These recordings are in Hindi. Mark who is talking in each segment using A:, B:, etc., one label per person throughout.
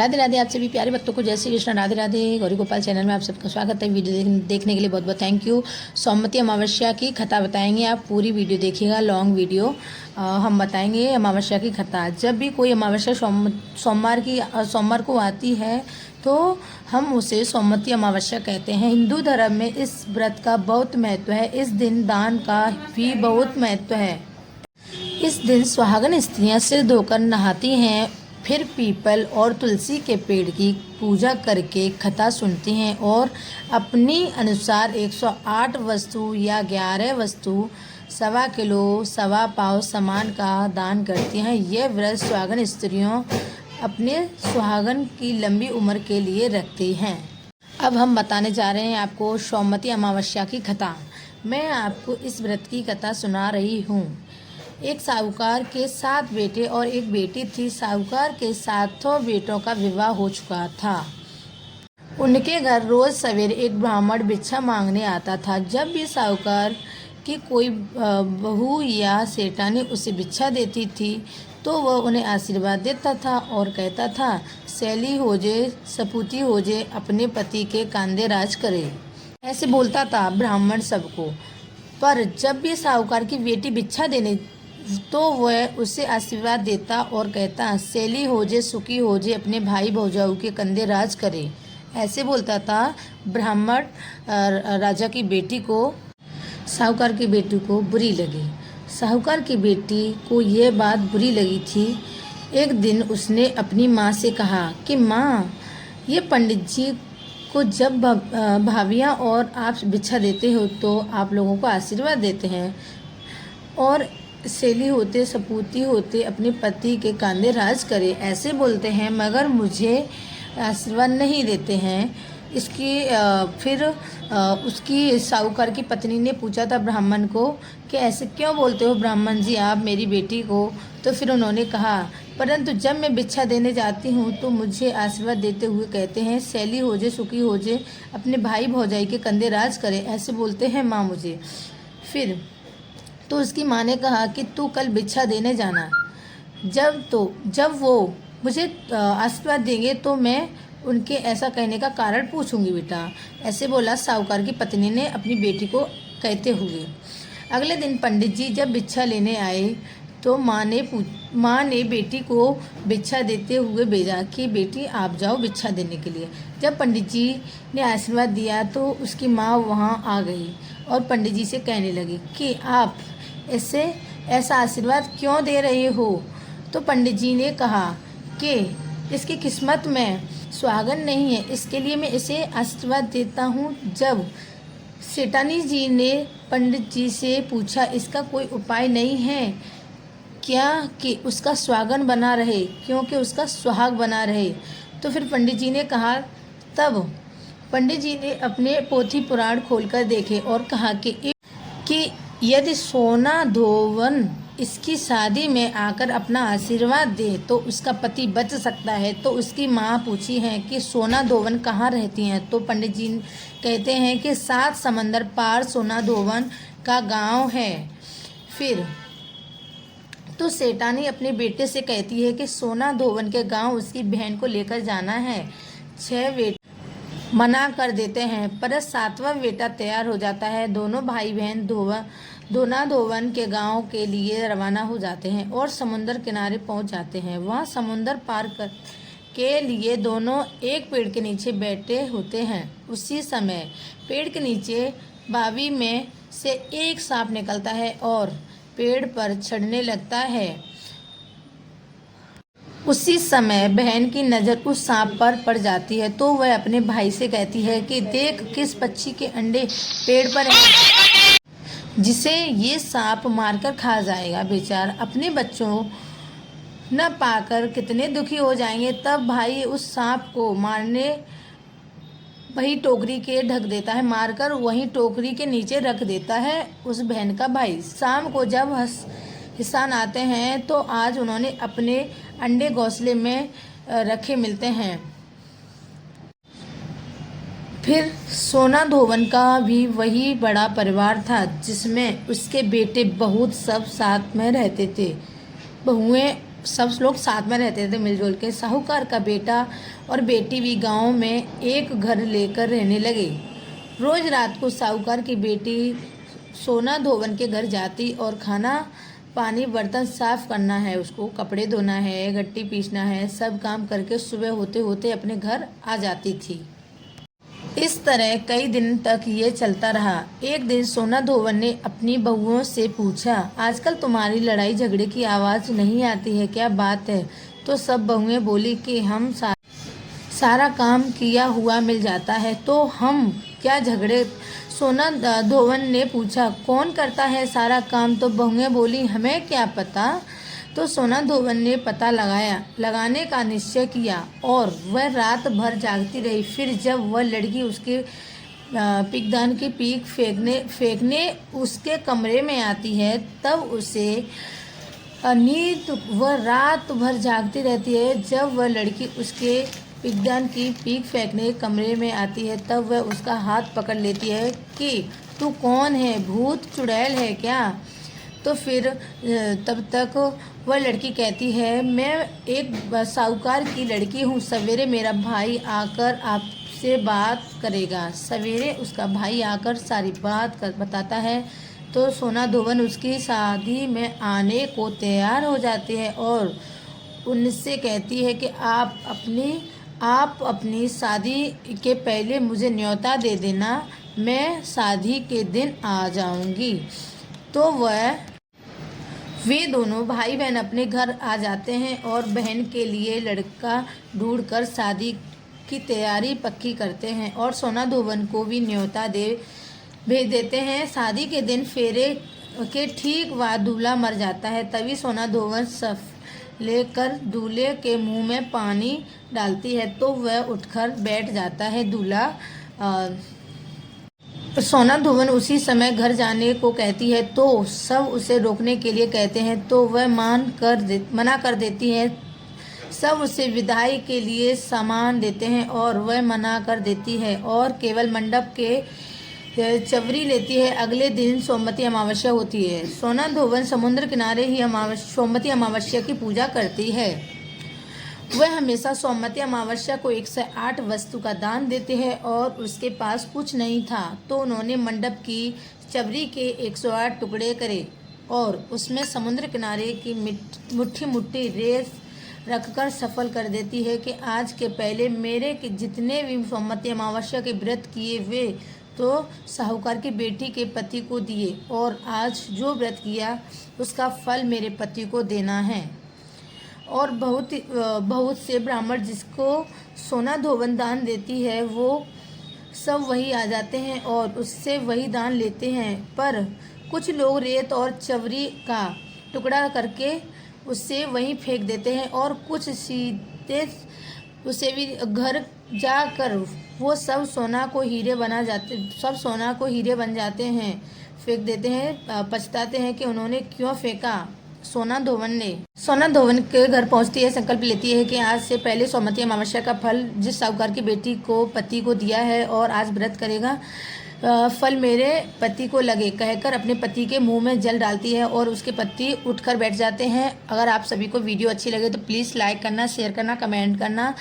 A: राधे राधे। आप सभी प्यारे भक्तों को जय श्री कृष्ण। राधे राधे। गौरी गोपाल चैनल में आप सबका स्वागत है। वीडियो देखने के लिए बहुत बहुत थैंक यू। सोमवती अमावस्या की कथा बताएंगे, आप पूरी वीडियो देखिएगा, लॉन्ग वीडियो। हम बताएंगे अमावस्या की कथा। जब भी कोई अमावस्या सोमवार को आती है तो हम उसे सोमवती अमावस्या कहते हैं। हिंदू धर्म में इस व्रत का बहुत महत्व है। इस दिन दान का भी बहुत महत्व है। इस दिन सुहागन स्त्रियां सिर धोकर नहाती हैं, फिर पीपल और तुलसी के पेड़ की पूजा करके कथा सुनती हैं और अपनी अनुसार 108 वस्तु या 11 वस्तु, 1.25 किलो 1.25 पाव सामान का दान करती हैं। यह व्रत सुहागन स्त्रियों अपने सुहागन की लंबी उम्र के लिए रखती हैं। अब हम बताने जा रहे हैं आपको सोमवती अमावस्या की कथा। मैं आपको इस व्रत की कथा सुना रही हूँ। एक साहूकार के 7 बेटे और एक बेटी थी। साहूकार के 7 बेटों का विवाह हो चुका था। उनके घर रोज सवेरे एक ब्राह्मण भिक्षा मांगने आता था। जब भी साहूकार की कोई बहू या सेठानी उसे भिक्षा देती थी तो वह उन्हें आशीर्वाद देता था और कहता था, सैली हो जे, सपूती हो जे, अपने पति के कांधे राज करे। ऐसे बोलता था ब्राह्मण सबको। पर जब भी साहूकार की बेटी भिक्षा देने तो वह उसे आशीर्वाद देता और कहता, सैली हो जे, सुखी हो जे, अपने भाई भौजाऊ के कंधे राज करे। ऐसे बोलता था। ब्राह्मण राजा की बेटी को साहूकार की बेटी को बुरी लगी। साहूकार की बेटी को यह बात बुरी लगी थी। एक दिन उसने अपनी माँ से कहा कि माँ, ये पंडित जी को जब भाभियाँ और आप भिक्षा देते हो तो आप लोगों को आशीर्वाद देते हैं और सैली होते, सपूती होते, अपने पति के कांधे राज करे ऐसे बोलते हैं, मगर मुझे आशीर्वाद नहीं देते हैं। फिर उसकी साहूकार की पत्नी ने पूछा था ब्राह्मण को कि ऐसे क्यों बोलते हो ब्राह्मण जी आप मेरी बेटी को। तो फिर उन्होंने कहा, परंतु जब मैं भिक्षा देने जाती हूँ तो मुझे आशीर्वाद देते हुए कहते हैं, सैली हो जे, सुखी हो जे, अपने भाई भौजाई के कंधे राज करे, ऐसे बोलते हैं माँ मुझे। फिर तो उसकी माँ ने कहा कि तू कल भिक्षा देने जाना। जब वो मुझे आशीर्वाद देंगे तो मैं उनके ऐसा कहने का कारण पूछूंगी बेटा, ऐसे बोला साहूकार की पत्नी ने अपनी बेटी को कहते हुए। अगले दिन पंडित जी जब भिक्षा लेने आए तो माँ ने बेटी को भिक्षा देते हुए भेजा कि बेटी आप जाओ भिक्षा देने के लिए। जब पंडित जी ने आशीर्वाद दिया तो उसकी माँ वहाँ आ गई और पंडित जी से कहने लगी कि आप ऐसा आशीर्वाद क्यों दे रहे हो। तो पंडित जी ने कहा कि इसकी किस्मत में सुहागन नहीं है, इसके लिए मैं इसे आशीर्वाद देता हूँ। जब सेठानी जी ने पंडित जी से पूछा, इसका कोई उपाय नहीं है क्या कि उसका सुहागन बना रहे, क्योंकि उसका सुहाग बना रहे। तो फिर पंडित जी ने कहा, तब पंडित जी ने अपने पोथी पुराण खोलकर देखे और कहा कि यदि सोना धोवन इसकी शादी में आकर अपना आशीर्वाद दे तो उसका पति बच सकता है। तो उसकी माँ पूछी है कि सोना धोवन कहाँ रहती हैं। तो पंडित जी कहते हैं कि 7 समंदर पार सोना धोवन का गांव है। फिर तो सेठानी अपने बेटे से कहती है कि सोना धोवन के गांव उसकी बहन को लेकर जाना है। 6 बेटे मना कर देते हैं, पर 7वां बेटा तैयार हो जाता है। दोनों भाई बहन दोना धोवन के गांव के लिए रवाना हो जाते हैं और समुद्र किनारे पहुंच जाते हैं। वहां समुद्र पार कर के लिए दोनों एक पेड़ के नीचे बैठे होते हैं। उसी समय पेड़ के नीचे बावी में से एक सांप निकलता है और पेड़ पर चढ़ने लगता है। उसी समय बहन की नज़र उस सांप पर पड़ जाती है तो वह अपने भाई से कहती है कि देख किस पक्षी के अंडे पेड़ पर हैं, जिसे ये सांप मारकर खा जाएगा। बेचारा अपने बच्चों न पाकर कितने दुखी हो जाएंगे। तब भाई उस सांप को मारने वही टोकरी के ढक देता है, मारकर वही टोकरी के नीचे रख देता है उस बहन का भाई। शाम को जब किसान आते हैं तो आज उन्होंने अपने अंडे घोंसले में रखे मिलते हैं। फिर सोना धोवन का भी वही बड़ा परिवार था जिसमें उसके बेटे बहुत सब साथ में रहते थे। बहुएं सब लोग साथ में रहते थे मिलजुल के। साहूकार का बेटा और बेटी भी गांव में एक घर लेकर रहने लगे। रोज रात को साहूकार की बेटी सोना धोवन के घर जाती और खाना पानी बर्तन साफ करना है, उसको कपड़े धोना है, गट्टी पीसना है, सब काम करके सुबह होते होते अपने घर आ जाती थी। इस तरह कई दिन तक ये चलता रहा। एक दिन सोना धोवन ने अपनी बहुओं से पूछा, आजकल तुम्हारी लड़ाई झगड़े की आवाज़ नहीं आती है, क्या बात है? तो सब बहुएं बोली कि हम सारा काम किया हुआ मिल जाता है तो हम क्या झगड़े। सोना धोवन ने पूछा, कौन करता है सारा काम? तो बहुएं बोली, हमें क्या पता। तो सोना धोवन ने पता लगाने का निश्चय किया और वह रात भर जागती रही। फिर जब वह लड़की उसके पिकदान की पीक फेंकने उसके कमरे में आती है तब उसे नींद, वह रात भर जागती रहती है। जब वह लड़की उसके पिकदान की पीक फेंकने कमरे में आती है तब वह उसका हाथ पकड़ लेती है कि तू कौन है, भूत चुड़ैल है क्या? तो फिर तब तक वह लड़की कहती है, मैं एक साहूकार की लड़की हूँ, सवेरे मेरा भाई आकर आपसे बात करेगा। सवेरे उसका भाई आकर सारी बात बताता है तो सोना धोवन उसकी शादी में आने को तैयार हो जाती है और उनसे कहती है कि आप अपनी शादी के पहले मुझे न्योता दे देना, मैं शादी के दिन आ जाऊंगी। तो वे दोनों भाई बहन अपने घर आ जाते हैं और बहन के लिए लड़का ढूंढकर शादी की तैयारी पक्की करते हैं और सोना धोवन को भी न्योता भेज देते हैं। शादी के दिन फेरे के ठीक बाद दूल्हा मर जाता है। तभी सोना धोवन लेकर दूल्हे के मुंह में पानी डालती है तो वह उठकर बैठ जाता है। दूल्हा सोना धोवन उसी समय घर जाने को कहती है तो सब उसे रोकने के लिए कहते हैं तो वह मना कर देती है। सब उसे विदाई के लिए सामान देते हैं और वह मना कर देती है और केवल मंडप के चवरी लेती है। अगले दिन सोमवती अमावस्या होती है। सोना धोवन समुद्र किनारे ही सोमवती अमावस्या की पूजा करती है। वह हमेशा सोमवती अमावस्या को 108 वस्तु का दान देते हैं और उसके पास कुछ नहीं था तो उन्होंने मंडप की चवरी के 108 टुकड़े करे और उसमें समुद्र किनारे की मुट्ठी रेत रखकर सफल कर देती है कि आज के पहले मेरे के जितने भी सोमवती अमावस्या के व्रत किए वे तो साहूकार की बेटी के पति को दिए और आज जो व्रत किया उसका फल मेरे पति को देना है। और बहुत से ब्राह्मण जिसको सोना धोवन दान देती है वो सब वही आ जाते हैं और उससे वही दान लेते हैं। पर कुछ लोग रेत और चवरी का टुकड़ा करके उससे वहीं फेंक देते हैं और कुछ सीधे उसे भी घर जाकर वो सब सोना को हीरे बन जाते हैं, फेंक देते हैं। पछताते हैं कि उन्होंने क्यों फेंका। सोना धोवन के घर पहुंचती है, संकल्प लेती है कि आज से पहले सोमवती अमावस्या का फल जिस साहूकार की बेटी को पति को दिया है और आज व्रत करेगा फल मेरे पति को लगे कहकर अपने पति के मुंह में जल डालती है और उसके पति उठकर बैठ जाते हैं। अगर आप सभी को वीडियो अच्छी लगे तो प्लीज़ लाइक करना, शेयर करना, कमेंट करना।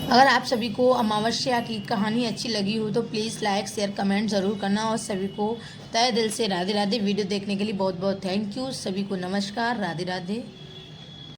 A: अगर आप सभी को अमावस्या की कहानी अच्छी लगी हो तो प्लीज़ लाइक शेयर कमेंट ज़रूर करना और सभी को तहे दिल से राधे राधे। वीडियो देखने के लिए बहुत बहुत थैंक यू। सभी को नमस्कार, राधे राधे।